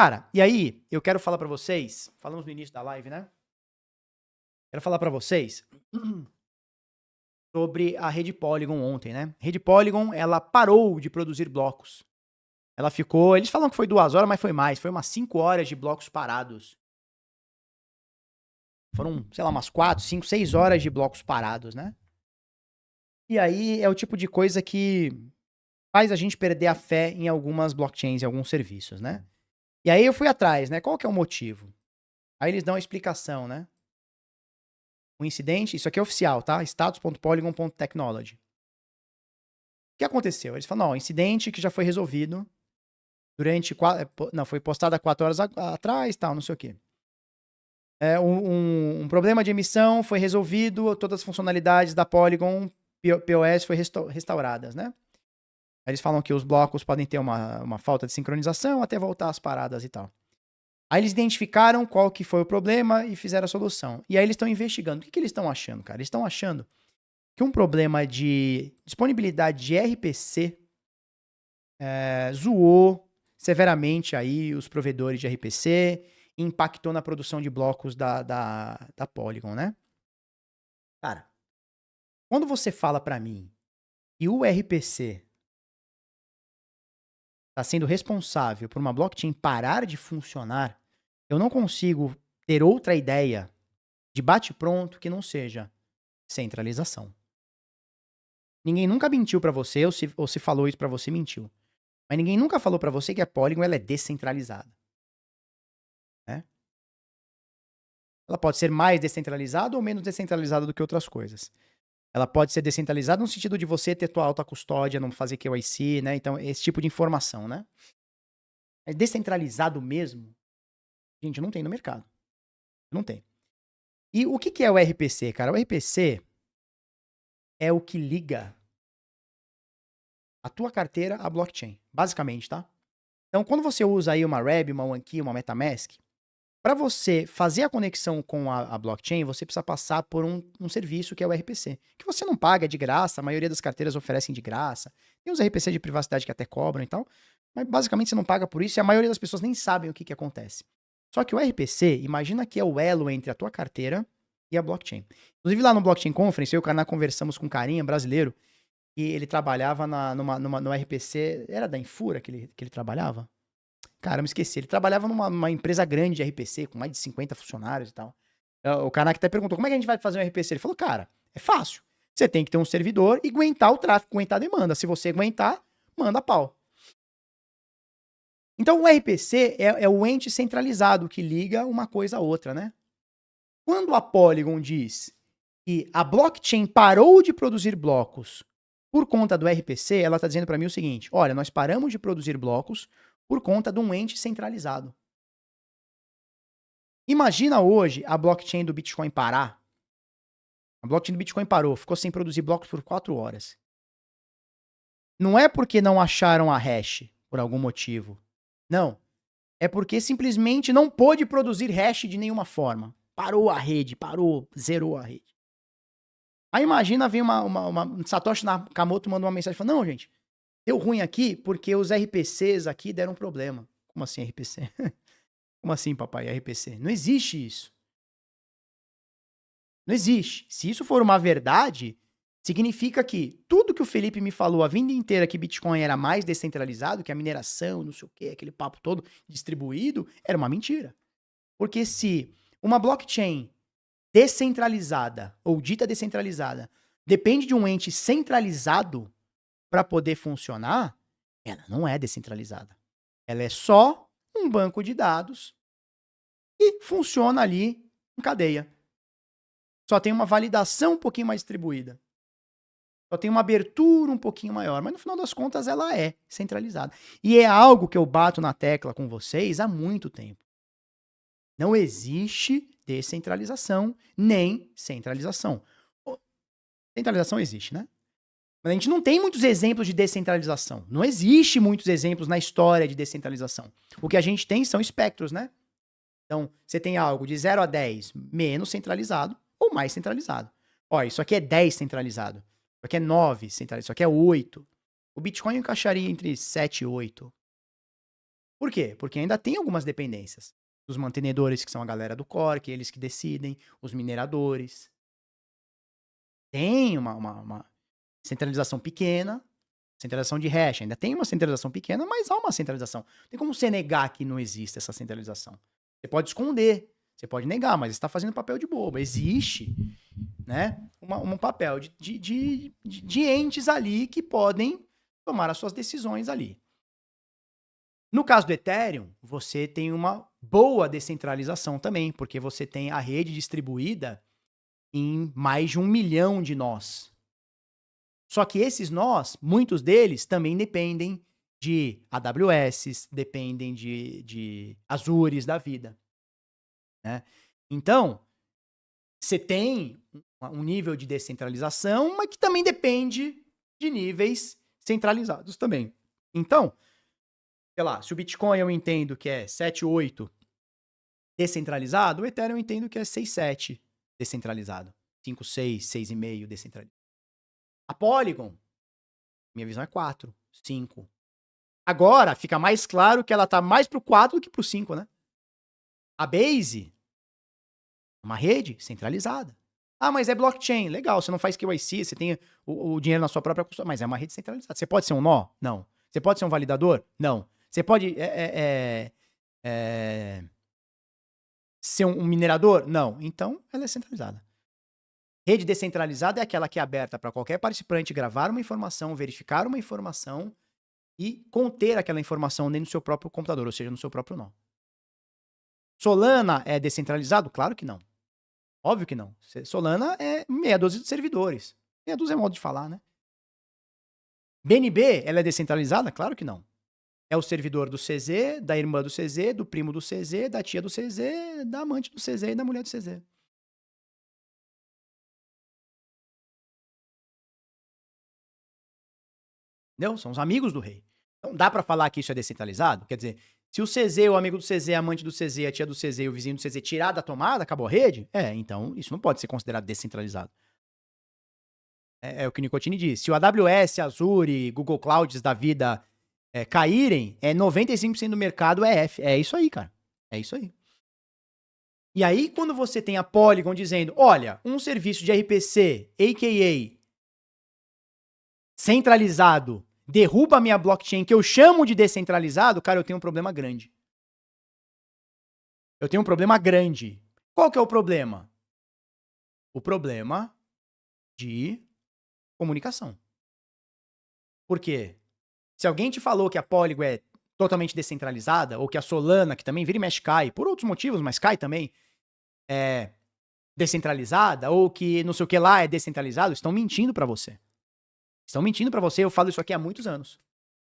Cara, e aí eu quero falar pra vocês, falamos no início da live, né, quero falar pra vocês sobre a rede Polygon ontem, né. Rede Polygon, ela parou de produzir blocos. Ela ficou eles falam que foi 2 horas, mas foi mais, foi umas 5 horas de blocos parados. Foram, sei lá, umas 4, 5, 6 horas de blocos parados, né. E aí é o tipo de coisa que faz a gente perder a fé em algumas blockchains, em alguns serviços, né. E aí eu fui atrás, né, qual que é o motivo? Aí eles dão a explicação, né. O incidente, isso aqui é oficial, tá? Status.polygon.technology. O que aconteceu? Eles falam, ó, incidente que já foi resolvido durante não, foi postado há 4 horas atrás, tal, não sei o quê. Um problema de emissão foi resolvido, todas as funcionalidades da Polygon POS foi restauradas, né? Aí eles falam que os blocos podem ter uma falta de sincronização até voltar às paradas e tal. Aí eles identificaram qual que foi o problema e fizeram a solução. E aí eles estão investigando. O que eles estão achando, cara? Eles estão achando que um problema de disponibilidade de RPC zoou severamente aí os provedores de RPC e impactou na produção de blocos da Polygon, né? Cara, quando você fala pra mim que o RPC está sendo responsável por uma blockchain parar de funcionar, eu não consigo ter outra ideia de bate-pronto que não seja centralização. Ninguém nunca mentiu pra você, ou se falou isso pra você, mentiu. Mas ninguém nunca falou pra você que a Polygon ela é descentralizada, né? Ela pode ser mais descentralizada ou menos descentralizada do que outras coisas. Ela pode ser descentralizada no sentido de você ter tua alta custódia, não fazer KYC, né? Então, esse tipo de informação, né? É descentralizado mesmo, gente, não tem no mercado. Não tem. E o que é o RPC, cara? O RPC é o que liga a tua carteira à blockchain, basicamente, tá? Então, quando você usa aí uma Web, uma OneKey, uma MetaMask, para você fazer a conexão com a blockchain, você precisa passar por um serviço que é o RPC, que você não paga de graça, a maioria das carteiras oferecem de graça. Tem os RPC de privacidade que até cobram e tal, mas basicamente você não paga por isso e a maioria das pessoas nem sabem o que acontece. Só que o RPC, imagina que é o elo entre a tua carteira e a blockchain. Inclusive lá no Blockchain Conference, eu e o Karná conversamos com um carinha brasileiro e ele trabalhava no RPC, era da Infura que ele trabalhava? Cara, me esqueci. Ele trabalhava numa empresa grande de RPC, com mais de 50 funcionários e tal. O Kanak até perguntou, como é que a gente vai fazer um RPC? Ele falou, cara, é fácil. Você tem que ter um servidor e aguentar o tráfego, aguentar a demanda. Se você aguentar, manda pau. Então, o RPC é o ente centralizado que liga uma coisa a outra, né? Quando a Polygon diz que a blockchain parou de produzir blocos por conta do RPC, ela está dizendo para mim o seguinte, olha, nós paramos de produzir blocos por conta de um ente centralizado. Imagina hoje a blockchain do Bitcoin parar. A blockchain do Bitcoin parou, ficou sem produzir blocos por 4 horas. Não é porque não acharam a hash, por algum motivo. Não. É porque simplesmente não pôde produzir hash de nenhuma forma. Parou a rede, parou, zerou a rede. Aí imagina, vem Satoshi Nakamoto manda uma mensagem falando, não, gente, deu ruim aqui porque os RPCs aqui deram problema. Como assim RPC? Como assim, papai, RPC? Não existe isso. Não existe. Se isso for uma verdade, significa que tudo que o Felipe me falou a vida inteira que Bitcoin era mais descentralizado, que a mineração, não sei o quê, aquele papo todo distribuído, era uma mentira. Porque se uma blockchain descentralizada ou dita descentralizada depende de um ente centralizado para poder funcionar, ela não é descentralizada. Ela é só um banco de dados que funciona ali em cadeia. Só tem uma validação um pouquinho mais distribuída. Só tem uma abertura um pouquinho maior. Mas no final das contas ela é centralizada. E é algo que eu bato na tecla com vocês há muito tempo. Não existe descentralização nem centralização. Centralização existe, né? Mas a gente não tem muitos exemplos de descentralização. Não existe muitos exemplos na história de descentralização. O que a gente tem são espectros, né? Então, você tem algo de 0 a 10 menos centralizado ou mais centralizado. Ó, isso aqui é 10 centralizado. Isso aqui é 9 centralizado. Isso aqui é 8. O Bitcoin encaixaria entre 7 e 8. Por quê? Porque ainda tem algumas dependências. Os mantenedores, que são a galera do core, que eles que decidem, os mineradores. Tem uma centralização pequena, centralização de hash. Ainda tem uma centralização pequena, mas há uma centralização. Não tem como você negar que não existe essa centralização. Você pode esconder, você pode negar, mas está fazendo papel de bobo. Existe, né, um papel de entes ali que podem tomar as suas decisões ali. No caso do Ethereum, você tem uma boa descentralização também, porque você tem a rede distribuída em mais de 1 milhão de nós. Só que esses nós, muitos deles também dependem de AWS, dependem de Azures da vida, né? Então, você tem um nível de descentralização, mas que também depende de níveis centralizados também. Então, sei lá, se o Bitcoin eu entendo que é 7, 8 descentralizado, o Ethereum eu entendo que é 6, 7 descentralizado. 5, 6, 6,5 descentralizado. A Polygon, minha visão é 4, 5. Agora, fica mais claro que ela tá mais pro 4 do que pro 5, né? A Base, uma rede centralizada. Ah, mas é blockchain. Legal, você não faz KYC, você tem o dinheiro na sua própria custódia, mas é uma rede centralizada. Você pode ser um nó? Não. Você pode ser um validador? Não. Você pode ser um minerador? Não. Então, ela é centralizada. Rede descentralizada é aquela que é aberta para qualquer participante gravar uma informação, verificar uma informação e conter aquela informação dentro do seu próprio computador, ou seja, no seu próprio nó. Solana é descentralizado? Claro que não. Óbvio que não. Solana é meia dúzia de servidores. Meia dúzia é modo de falar, né? BNB, ela é descentralizada? Claro que não. É o servidor do CZ, da irmã do CZ, do primo do CZ, da tia do CZ, da amante do CZ e da mulher do CZ. Entendeu? São os amigos do rei. Então dá pra falar que isso é descentralizado? Quer dizer, se o CZ, o amigo do CZ, a amante do CZ, a tia do CZ e o vizinho do CZ tirar da tomada, acabou a rede? Então isso não pode ser considerado descentralizado. É o que o Nicotini disse. Se o AWS, Azure, Google Clouds da vida caírem, 95% do mercado é F. É isso aí, cara. É isso aí. E aí, quando você tem a Polygon dizendo, olha, um serviço de RPC, a.k.a. centralizado, derruba a minha blockchain, que eu chamo de descentralizado, cara, eu tenho um problema grande. Eu tenho um problema grande. Qual que é o problema? O problema de comunicação. Por quê? Se alguém te falou que a Polygon é totalmente descentralizada, ou que a Solana, que também vira e mexe cai, por outros motivos, mas cai também, é descentralizada, ou que não sei o que lá é descentralizado, estão mentindo pra você. Estão mentindo pra você, eu falo isso aqui há muitos anos.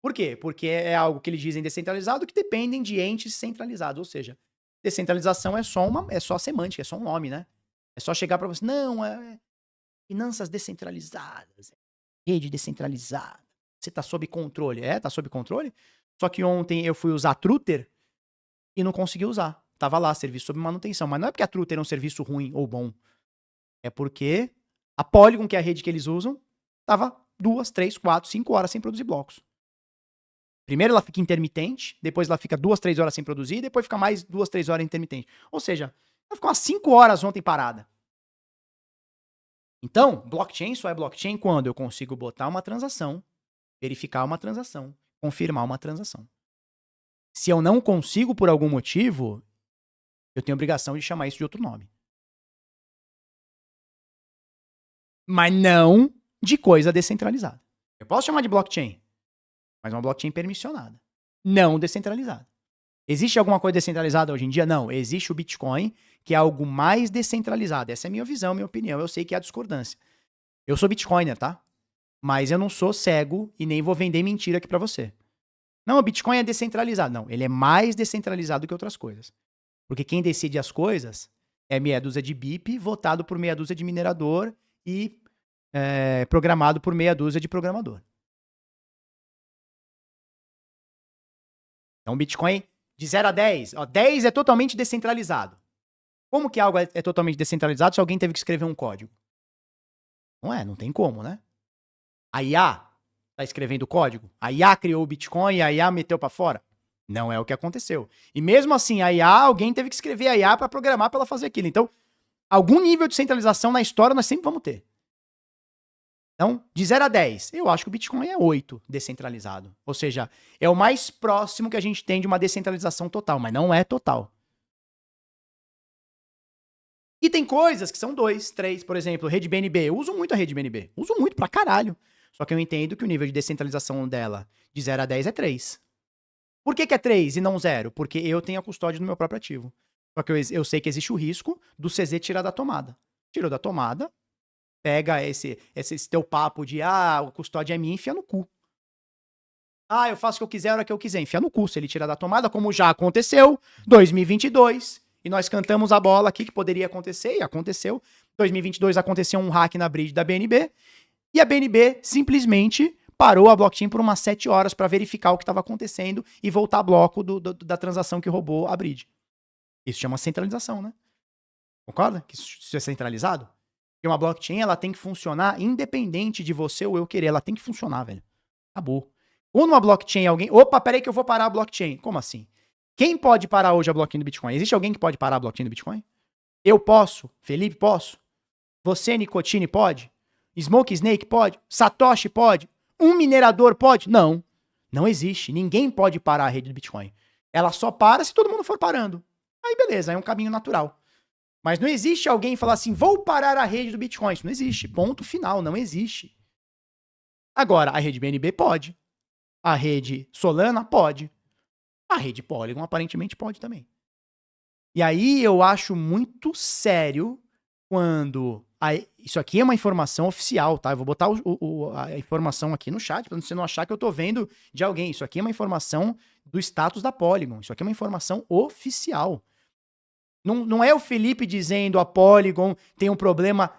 Por quê? Porque é algo que eles dizem descentralizado que dependem de entes centralizados, ou seja, descentralização é só semântica, é só um nome, né? É só chegar pra você, não, finanças descentralizadas, rede descentralizada, você tá sob controle. Tá sob controle? Só que ontem eu fui usar Truther e não consegui usar. Tava lá, serviço sob manutenção. Mas não é porque a Truther é um serviço ruim ou bom. É porque a Polygon, que é a rede que eles usam, tava 2, 3, 4, 5 horas sem produzir blocos. Primeiro ela fica intermitente, depois ela fica 2, 3 horas sem produzir, depois fica mais 2, 3 horas intermitente. Ou seja, ela ficou umas 5 horas ontem parada. Então, blockchain só é blockchain quando eu consigo botar uma transação, verificar uma transação, confirmar uma transação. Se eu não consigo por algum motivo, eu tenho a obrigação de chamar isso de outro nome. Mas não de coisa descentralizada. Eu posso chamar de blockchain, mas uma blockchain permissionada, não descentralizada. Existe alguma coisa descentralizada hoje em dia? Não. Existe o Bitcoin, que é algo mais descentralizado. Essa é a minha visão, minha opinião. Eu sei que há discordância. Eu sou Bitcoiner, tá? Mas eu não sou cego e nem vou vender mentira aqui pra você. Não, o Bitcoin é descentralizado. Não, ele é mais descentralizado que outras coisas. Porque quem decide as coisas é meia dúzia de BIP, votado por meia dúzia de minerador e programado por meia dúzia de programador. Então, o Bitcoin, de 0 a 10, 10 é totalmente descentralizado. Como que algo é totalmente descentralizado se alguém teve que escrever um código? Não tem como, né? A IA tá escrevendo código? A IA criou o Bitcoin e a IA meteu pra fora? Não é o que aconteceu. E mesmo assim, a IA, alguém teve que escrever a IA para programar para ela fazer aquilo. Então, algum nível de centralização na história nós sempre vamos ter. Então, de 0 a 10, eu acho que o Bitcoin é 8 descentralizado. Ou seja, é o mais próximo que a gente tem de uma descentralização total, mas não é total. E tem coisas que são 2, 3, por exemplo, rede BNB. Eu uso muito a rede BNB. Uso muito pra caralho. Só que eu entendo que o nível de descentralização dela de 0 a 10 é 3. Por que é 3 e não 0? Porque eu tenho a custódia do meu próprio ativo. Só que eu sei que existe o risco do CZ tirar da tomada. Tirou da tomada, pega esse teu papo de, a custódia é minha, enfia no cu. Eu faço o que eu quiser a hora que eu quiser. Enfia no cu. Se ele tirar da tomada, como já aconteceu, 2022, e nós cantamos a bola aqui que poderia acontecer, e aconteceu. 2022 aconteceu um hack na bridge da BNB, e a BNB simplesmente parou a blockchain por umas 7 horas para verificar o que estava acontecendo e voltar bloco da transação que roubou a bridge. Isso chama centralização, né? Concorda? Que isso é centralizado? Porque uma blockchain, ela tem que funcionar independente de você ou eu querer. Ela tem que funcionar, velho. Acabou. Ou numa blockchain alguém... Opa, peraí que eu vou parar a blockchain. Como assim? Quem pode parar hoje a blockchain do Bitcoin? Existe alguém que pode parar a blockchain do Bitcoin? Eu posso. Felipe, posso. Você, Nicotine, pode? Smoke Snake pode? Satoshi pode? Um minerador pode? Não. Não existe. Ninguém pode parar a rede do Bitcoin. Ela só para se todo mundo for parando. Aí beleza, é um caminho natural. Mas não existe alguém falar assim, vou parar a rede do Bitcoin. Isso não existe. Ponto final, não existe. Agora, a rede BNB pode. A rede Solana pode. A rede Polygon aparentemente pode também. E aí eu acho muito sério quando... Isso aqui é uma informação oficial, tá? Eu vou botar a informação aqui no chat pra você não achar que eu tô vendo de alguém. Isso aqui é uma informação do status da Polygon. Isso aqui é uma informação oficial. Não é o Felipe dizendo a Polygon tem um problema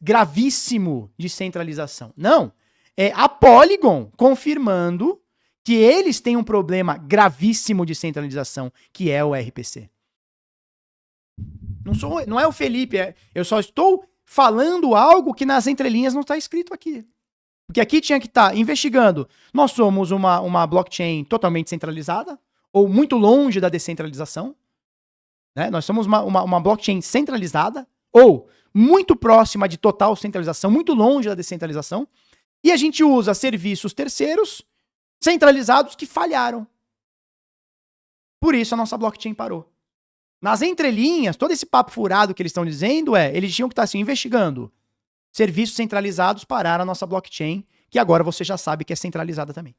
gravíssimo de centralização. Não. É a Polygon confirmando que eles têm um problema gravíssimo de centralização, que é o RPC. Não é o Felipe, eu só estou falando algo que nas entrelinhas não está escrito aqui. Porque aqui tinha que estar investigando. Nós somos uma blockchain totalmente centralizada, ou muito longe da descentralização. Né? Nós somos uma blockchain centralizada, ou muito próxima de total centralização, muito longe da descentralização. E a gente usa serviços terceiros centralizados que falharam. Por isso a nossa blockchain parou. Nas entrelinhas, todo esse papo furado que eles estão dizendo eles tinham que estar assim, investigando. Serviços centralizados pararam a nossa blockchain, que agora você já sabe que é centralizada também.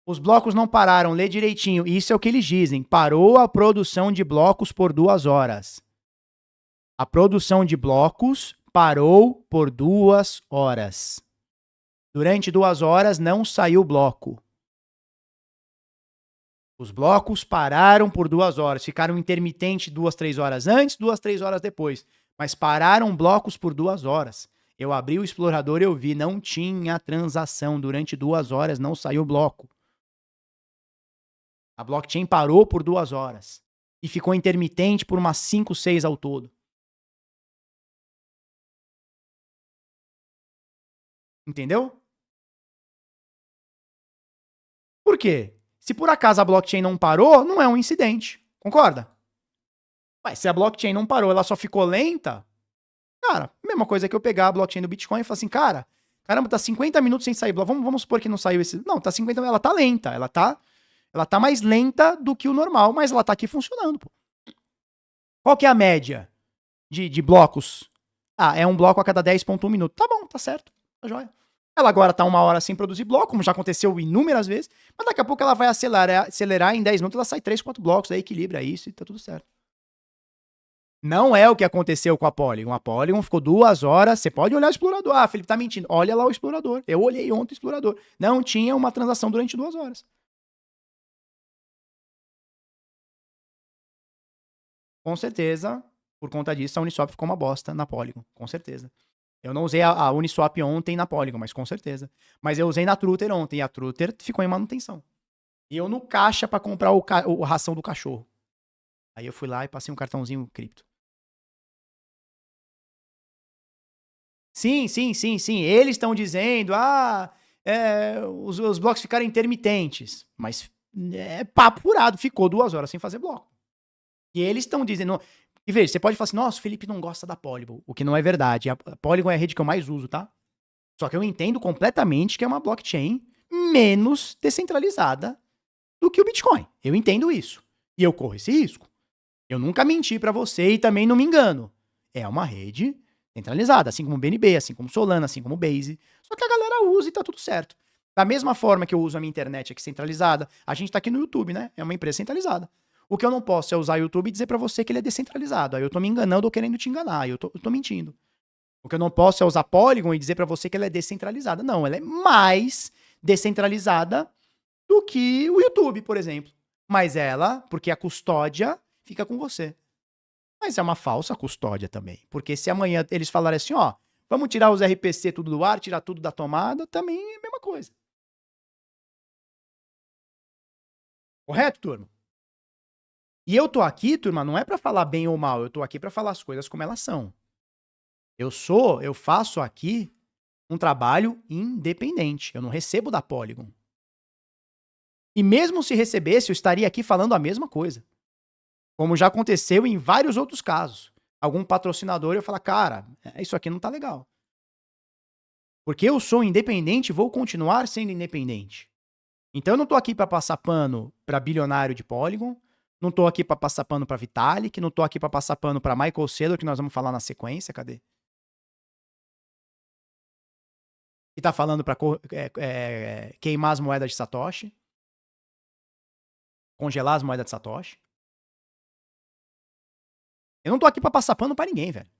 Os blocos não pararam, lê direitinho. Isso é o que eles dizem. Parou a produção de blocos por 2 horas. A produção de blocos parou por 2 horas. Durante 2 horas não saiu bloco. Os blocos pararam por 2 horas. Ficaram intermitentes 2, 3 horas antes, 2, 3 horas depois. Mas pararam blocos por 2 horas. Eu abri o explorador e eu vi, não tinha transação. Durante 2 horas não saiu bloco. A blockchain parou por 2 horas. E ficou intermitente por umas 5, 6 ao todo. Entendeu? Por quê? Se por acaso a blockchain não parou, não é um incidente. Concorda? Mas se a blockchain não parou, ela só ficou lenta, cara, mesma coisa que eu pegar a blockchain do Bitcoin e falar assim, cara, caramba, tá 50 minutos sem sair bloco. Vamos supor que não saiu esse... Não, tá 50 minutos, ela tá lenta. Ela tá mais lenta do que o normal, mas ela tá aqui funcionando, pô. Qual que é a média de blocos? É um bloco a cada 10,1 minutos. Tá bom, tá certo. Tá joia. Ela agora tá 1 hora sem produzir bloco, como já aconteceu inúmeras vezes, mas daqui a pouco ela vai acelerar em 10 minutos, ela sai 3, 4 blocos, aí equilibra isso e tá tudo certo. Não é o que aconteceu com a Polygon. A Polygon ficou 2 horas, você pode olhar o explorador. Felipe tá mentindo. Olha lá o explorador. Eu olhei ontem o explorador. Não tinha uma transação durante 2 horas. Com certeza, por conta disso, a Uniswap ficou uma bosta na Polygon. Com certeza. Eu não usei a Uniswap ontem na Polygon, mas com certeza. Mas eu usei na Truther ontem, e a Truther ficou em manutenção. E eu no caixa pra comprar o ração do cachorro. Aí eu fui lá e passei um cartãozinho cripto. Sim. Eles estão dizendo, os blocos ficaram intermitentes. Mas é papo furado, ficou 2 horas sem fazer bloco. E eles estão dizendo... E veja, você pode falar assim, nossa, o Felipe não gosta da Polygon, o que não é verdade. A Polygon é a rede que eu mais uso, tá? Só que eu entendo completamente que é uma blockchain menos descentralizada do que o Bitcoin. Eu entendo isso. E eu corro esse risco. Eu nunca menti pra você e também não me engano. É uma rede centralizada, assim como o BNB, assim como Solana, assim como o Base. Só que a galera usa e tá tudo certo. Da mesma forma que eu uso a minha internet aqui centralizada, a gente tá aqui no YouTube, né? É uma empresa centralizada. O que eu não posso é usar o YouTube e dizer pra você que ele é descentralizado. Aí eu tô me enganando ou querendo te enganar. Aí eu tô mentindo. O que eu não posso é usar Polygon e dizer pra você que ela é descentralizada. Não, ela é mais descentralizada do que o YouTube, por exemplo. Mas ela, porque a custódia fica com você. Mas é uma falsa custódia também. Porque se amanhã eles falarem assim, ó, vamos tirar os RPC tudo do ar, tirar tudo da tomada, também é a mesma coisa. Correto, turma? E eu tô aqui, turma, não é pra falar bem ou mal, eu tô aqui pra falar as coisas como elas são. Eu faço aqui um trabalho independente. Eu não recebo da Polygon. E mesmo se recebesse, eu estaria aqui falando a mesma coisa. Como já aconteceu em vários outros casos. Algum patrocinador eu falar, cara, isso aqui não tá legal. Porque eu sou independente e vou continuar sendo independente. Então eu não tô aqui para passar pano para bilionário de Polygon, não tô aqui para passar pano para Vitalik, não tô aqui para passar pano para Michael Saylor, que nós vamos falar na sequência, cadê? Que tá falando para queimar as moedas de Satoshi, congelar as moedas de Satoshi. Eu não tô aqui para passar pano para ninguém, velho.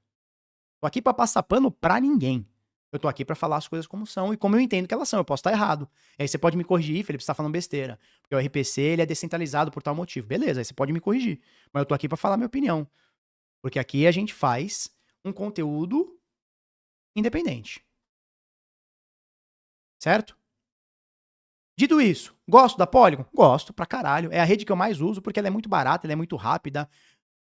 Tô aqui para passar pano para ninguém. Eu tô aqui para falar as coisas como são e como eu entendo que elas são. Eu posso estar errado. Aí você pode me corrigir, Felipe, você tá falando besteira. Porque o RPC, ele é descentralizado por tal motivo. Beleza, aí você pode me corrigir. Mas eu tô aqui para falar minha opinião. Porque aqui a gente faz um conteúdo independente. Certo? Dito isso, gosto da Polygon? Gosto pra caralho. É a rede que eu mais uso porque ela é muito barata, ela é muito rápida.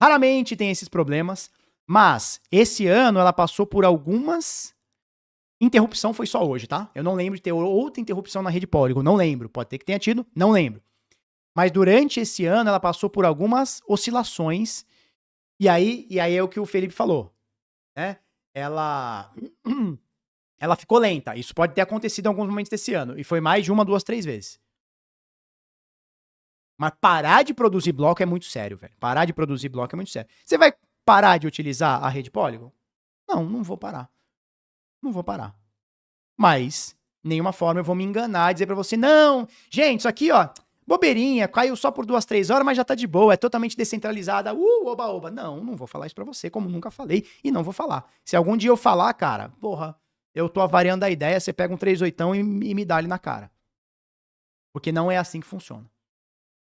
Raramente tem esses problemas. Mas esse ano ela passou por algumas... Interrupção foi só hoje, tá? Eu não lembro de ter outra interrupção na rede Polygon. Não lembro. Pode ter que tenha tido, não lembro. Mas durante esse ano ela passou por algumas oscilações. E aí é o que o Felipe falou, né? Ela ficou lenta. Isso pode ter acontecido em alguns momentos desse ano. E foi mais de 1, 2, 3 vezes. Mas parar de produzir bloco é muito sério, velho. Parar de produzir bloco é muito sério. Você vai parar de utilizar a rede Polygon? Não, não vou parar. Não vou parar. Mas, nenhuma forma eu vou me enganar e dizer pra você, não, gente, isso aqui, ó, bobeirinha, caiu só por 2, 3 horas, mas já tá de boa, é totalmente descentralizada, oba, oba. Não, não vou falar isso pra você, como nunca falei, e não vou falar. Se algum dia eu falar, cara, porra, eu tô avariando a ideia, você pega um 38 e me dá ali na cara. Porque não é assim que funciona.